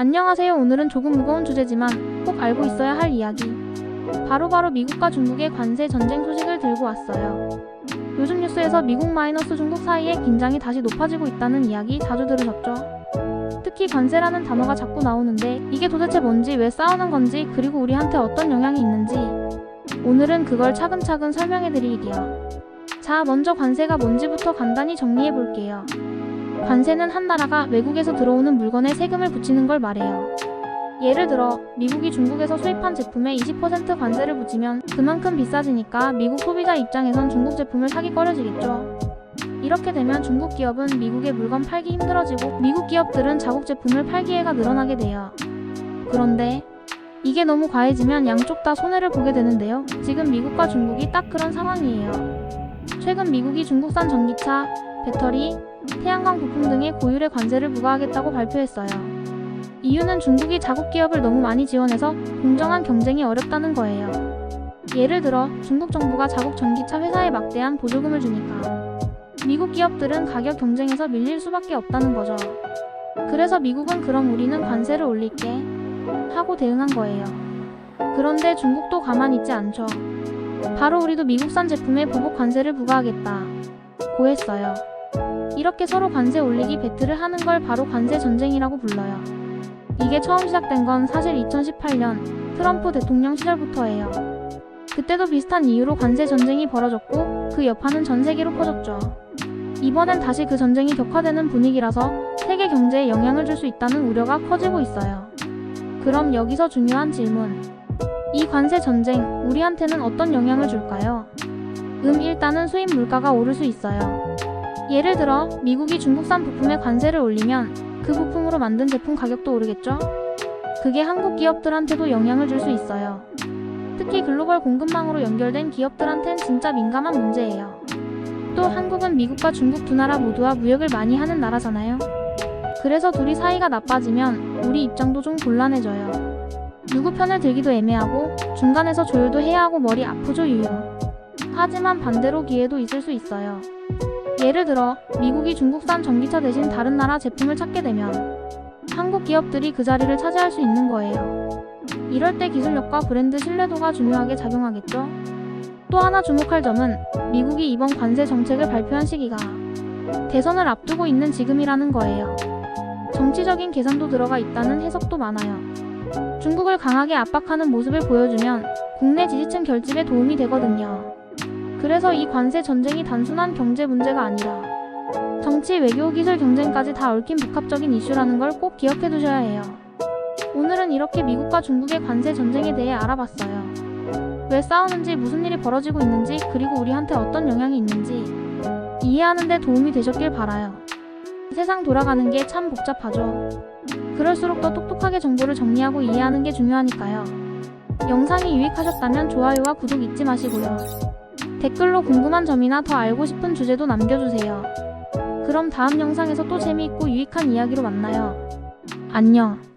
안녕하세요. 오늘은 조금 무거운 주제지만 꼭 알고 있어야 할 이야기. 바로 미국과 중국의 관세 전쟁 소식을 들고 왔어요. 요즘 뉴스에서 미국 마이너스 중국 사이의 긴장이 다시 높아지고 있다는 이야기 자주 들으셨죠? 특히 관세라는 단어가 자꾸 나오는데 이게 도대체 뭔지, 왜 싸우는 건지, 그리고 우리한테 어떤 영향이 있는지 오늘은 그걸 차근차근 설명해 드릴게요. 자, 먼저 관세가 뭔지부터 간단히 정리해 볼게요. 관세는 한 나라가 외국에서 들어오는 물건에 세금을 붙이는 걸 말해요. 예를 들어 미국이 중국에서 수입한 제품에 20% 관세를 붙이면 그만큼 비싸지니까 미국 소비자 입장에선 중국 제품을 사기 꺼려지겠죠. 이렇게 되면 중국 기업은 미국의 물건 팔기 힘들어지고 미국 기업들은 자국 제품을 팔 기회가 늘어나게 돼요. 그런데 이게 너무 과해지면 양쪽 다 손해를 보게 되는데요. 지금 미국과 중국이 딱 그런 상황이에요. 최근 미국이 중국산 전기차, 배터리, 태양광 부품 등의 고율의 관세를 부과하겠다고 발표했어요. 이유는 중국이 자국 기업을 너무 많이 지원해서 공정한 경쟁이 어렵다는 거예요. 예를 들어 중국 정부가 자국 전기차 회사에 막대한 보조금을 주니까 미국 기업들은 가격 경쟁에서 밀릴 수밖에 없다는 거죠. 그래서 미국은 그럼 우리는 관세를 올릴게 하고 대응한 거예요. 그런데 중국도 가만히 있지 않죠. 바로 우리도 미국산 제품에 보복 관세를 부과하겠다 고 했어요. 이렇게 서로 관세 올리기 배틀을 하는 걸 바로 관세 전쟁이라고 불러요. 이게 처음 시작된 건 사실 2018년 트럼프 대통령 시절부터예요. 그때도 비슷한 이유로 관세 전쟁이 벌어졌고 그 여파는 전 세계로 퍼졌죠. 이번엔 다시 그 전쟁이 격화되는 분위기라서 세계 경제에 영향을 줄 수 있다는 우려가 커지고 있어요. 그럼 여기서 중요한 질문. 이 관세 전쟁, 우리한테는 어떤 영향을 줄까요? 일단은 수입 물가가 오를 수 있어요. 예를 들어 미국이 중국산 부품에 관세를 올리면 그 부품으로 만든 제품 가격도 오르겠죠? 그게 한국 기업들한테도 영향을 줄 수 있어요. 특히 글로벌 공급망으로 연결된 기업들한텐 진짜 민감한 문제예요. 또 한국은 미국과 중국 두 나라 모두와 무역을 많이 하는 나라잖아요. 그래서 둘이 사이가 나빠지면 우리 입장도 좀 곤란해져요. 누구 편을 들기도 애매하고 중간에서 조율도 해야 하고 머리 아프죠, 유유. 하지만 반대로 기회도 있을 수 있어요. 예를 들어 미국이 중국산 전기차 대신 다른 나라 제품을 찾게 되면 한국 기업들이 그 자리를 차지할 수 있는 거예요. 이럴 때 기술력과 브랜드 신뢰도가 중요하게 작용하겠죠. 또 하나 주목할 점은 미국이 이번 관세 정책을 발표한 시기가 대선을 앞두고 있는 지금이라는 거예요. 정치적인 계산도 들어가 있다는 해석도 많아요. 중국을 강하게 압박하는 모습을 보여주면 국내 지지층 결집에 도움이 되거든요. 그래서 이 관세 전쟁이 단순한 경제 문제가 아니라 정치, 외교, 기술 경쟁까지 다 얽힌 복합적인 이슈라는 걸 꼭 기억해 두셔야 해요. 오늘은 이렇게 미국과 중국의 관세 전쟁에 대해 알아봤어요. 왜 싸우는지, 무슨 일이 벌어지고 있는지, 그리고 우리한테 어떤 영향이 있는지 이해하는 데 도움이 되셨길 바라요. 세상 돌아가는 게 참 복잡하죠. 그럴수록 더 똑똑하게 정보를 정리하고 이해하는 게 중요하니까요. 영상이 유익하셨다면 좋아요와 구독 잊지 마시고요. 댓글로 궁금한 점이나 더 알고 싶은 주제도 남겨주세요. 그럼 다음 영상에서 또 재미있고 유익한 이야기로 만나요. 안녕.